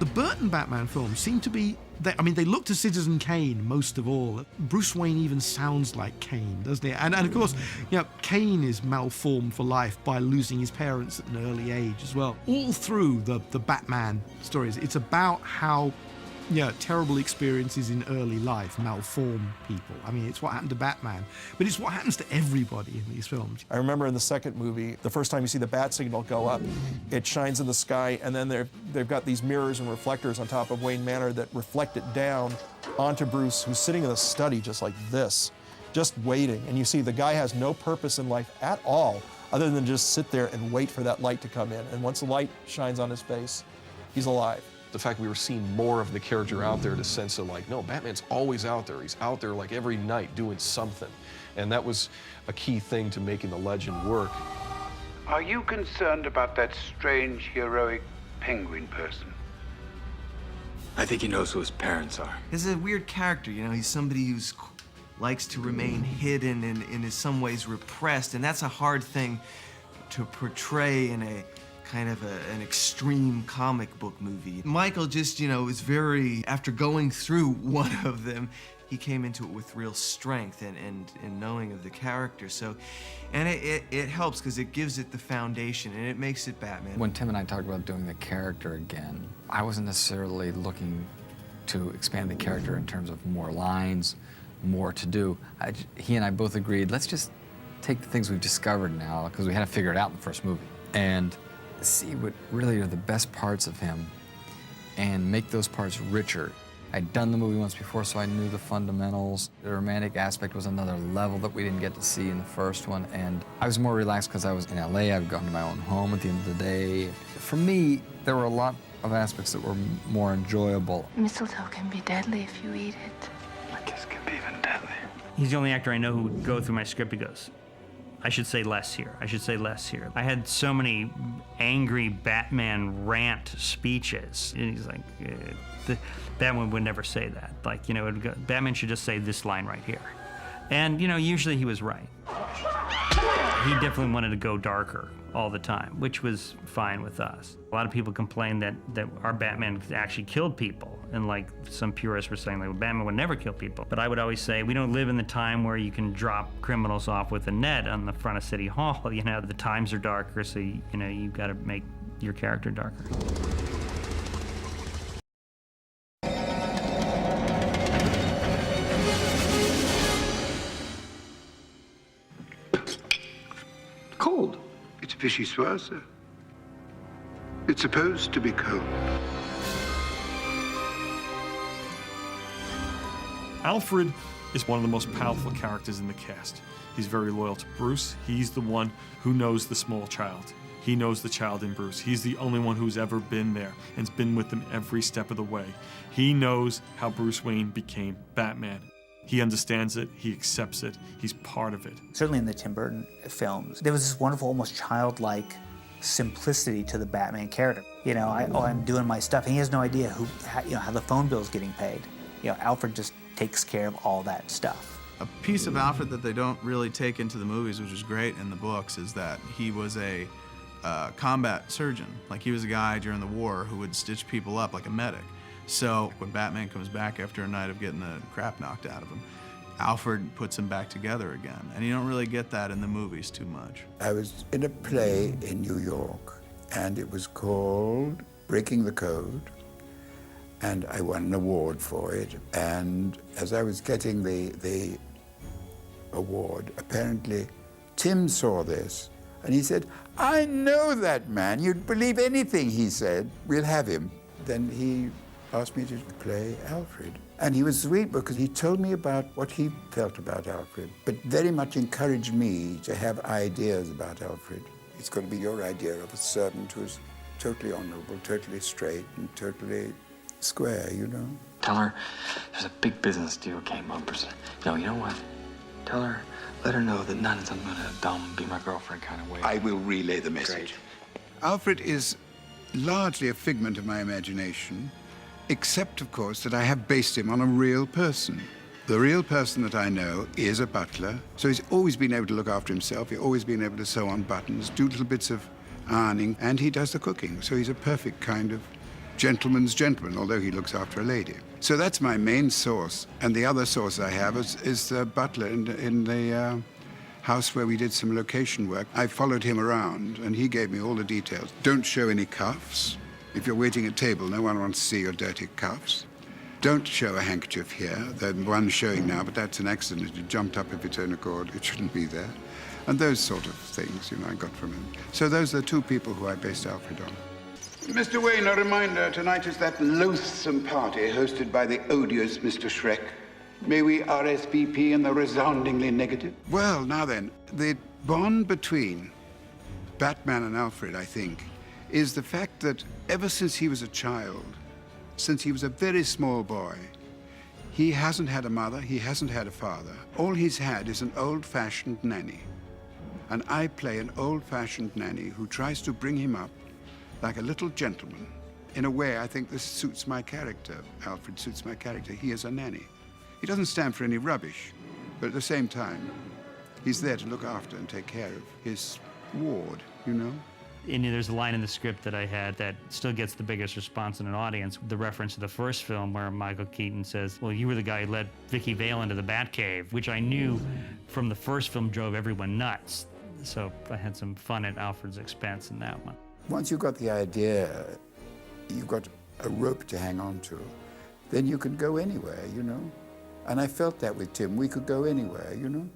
The Burton Batman films seem to be, they look to Citizen Kane most of all. Bruce Wayne even sounds like Kane, doesn't he? And of course, Kane is malformed for life by losing his parents at an early age as well. All through the Batman stories, it's about how terrible experiences in early life malform people. I mean, it's what happened to Batman, but it's what happens to everybody in these films. I remember in the second movie, the first time you see the bat signal go up, it shines in the sky, and then they've got these mirrors and reflectors on top of Wayne Manor that reflect it down onto Bruce, who's sitting in a study just like this, just waiting. And you see the guy has no purpose in life at all other than just sit there and wait for that light to come in. And once the light shines on his face, he's alive. The fact we were seeing more of the character out there, the sense of like, no, Batman's always out there. He's out there like every night doing something. And that was a key thing to making the legend work. Are you concerned about that strange, heroic penguin person? I think he knows who his parents are. He's a weird character, he's somebody who's likes to remain hidden and in some ways repressed, and that's a hard thing to portray in a kind of an extreme comic book movie. Michael just, is very, after going through one of them, he came into it with real strength and knowing of the character. So, and it helps because it gives it the foundation and it makes it Batman. When Tim and I talked about doing the character again, I wasn't necessarily looking to expand the character in terms of more lines, more to do. He and I both agreed, let's just take the things we've discovered now, because we had to figure it out in the first movie, and see what really are the best parts of him and make those parts richer. I'd done the movie once before, so I knew the fundamentals. The romantic aspect was another level that we didn't get to see in the first one, and I was more relaxed because I was in LA. I'd gone to my own home at the end of the day. For me, there were a lot of aspects that were more enjoyable. Mistletoe can be deadly if you eat it. A kiss can be even deadly. He's the only actor I know who would go through my script and goes, I should say less here. I should say less here. I had so many angry Batman rant speeches. And he's like, Batman would never say that. Like, Batman should just say this line right here. And, usually he was right. He definitely wanted to go darker all the time, which was fine with us. A lot of people complained that our Batman actually killed people. And like some purists were saying, like, well, Batman would never kill people. But I would always say, we don't live in the time where you can drop criminals off with a net on the front of City Hall. The times are darker, so you've got to make your character darker. Cold. It's vichyssoise, sir. It's supposed to be cold. Alfred is one of the most powerful characters in the cast. He's very loyal to Bruce. He's the one who knows the small child. He knows the child in Bruce. He's the only one who's ever been there and's been with him every step of the way. He knows how Bruce Wayne became Batman. He understands it, he accepts it, he's part of it. Certainly in the Tim Burton films, there was this wonderful, almost childlike simplicity to the Batman character. I'm doing my stuff, and he has no idea how the phone bill's getting paid. Alfred just takes care of all that stuff. A piece of Alfred that they don't really take into the movies, which is great in the books, is that he was a combat surgeon. Like, he was a guy during the war who would stitch people up like a medic. So when Batman comes back after a night of getting the crap knocked out of him, Alfred puts him back together again. And you don't really get that in the movies too much. I was in a play in New York, and it was called Breaking the Code, and I won an award for it. And as I was getting the award, apparently Tim saw this, and he said, "I know that man. You'd believe anything he said. We'll have him." Then he asked me to play Alfred. And he was sweet because he told me about what he felt about Alfred, but very much encouraged me to have ideas about Alfred. It's going to be your idea of a servant who's totally honorable, totally straight, and totally square, Tell her there's a big business deal came up. No, you know what? Tell her, let her know that not in some kind of dumb, be my girlfriend kind of way. I will relay the message. Great. Alfred is largely a figment of my imagination, except, of course, that I have based him on a real person. The real person that I know is a butler, so he's always been able to look after himself. He's always been able to sew on buttons, do little bits of ironing, and he does the cooking. So he's a perfect kind of gentleman's gentleman, although he looks after a lady. So that's my main source. And the other source I have is the butler in the house where we did some location work. I followed him around, and he gave me all the details. Don't show any cuffs. If you're waiting at table, no one wants to see your dirty cuffs. Don't show a handkerchief here. There's one showing now, but that's an accident. It jumped up of its own accord. It shouldn't be there. And those sort of things, you know, I got from him. So those are the two people who I based Alfred on. Mr. Wayne, a reminder, tonight is that loathsome party hosted by the odious Mr. Shrek. May we RSVP in the resoundingly negative? Well, now then, the bond between Batman and Alfred, I think, is the fact that ever since he was a child, since he was a very small boy, he hasn't had a mother, he hasn't had a father. All he's had is an old-fashioned nanny. And I play an old-fashioned nanny who tries to bring him up like a little gentleman. In a way, I think this suits my character. Alfred suits my character. He is a nanny. He doesn't stand for any rubbish, but at the same time, he's there to look after and take care of his ward, you know? And there's a line in the script that I had that still gets the biggest response in an audience, the reference to the first film where Michael Keaton says, well, you were the guy who led Vicky Vale into the Batcave, which I knew from the first film drove everyone nuts. So I had some fun at Alfred's expense in that one. Once you've got the idea, you've got a rope to hang on to, then you can go anywhere, you know? And I felt that with Tim. We could go anywhere, you know?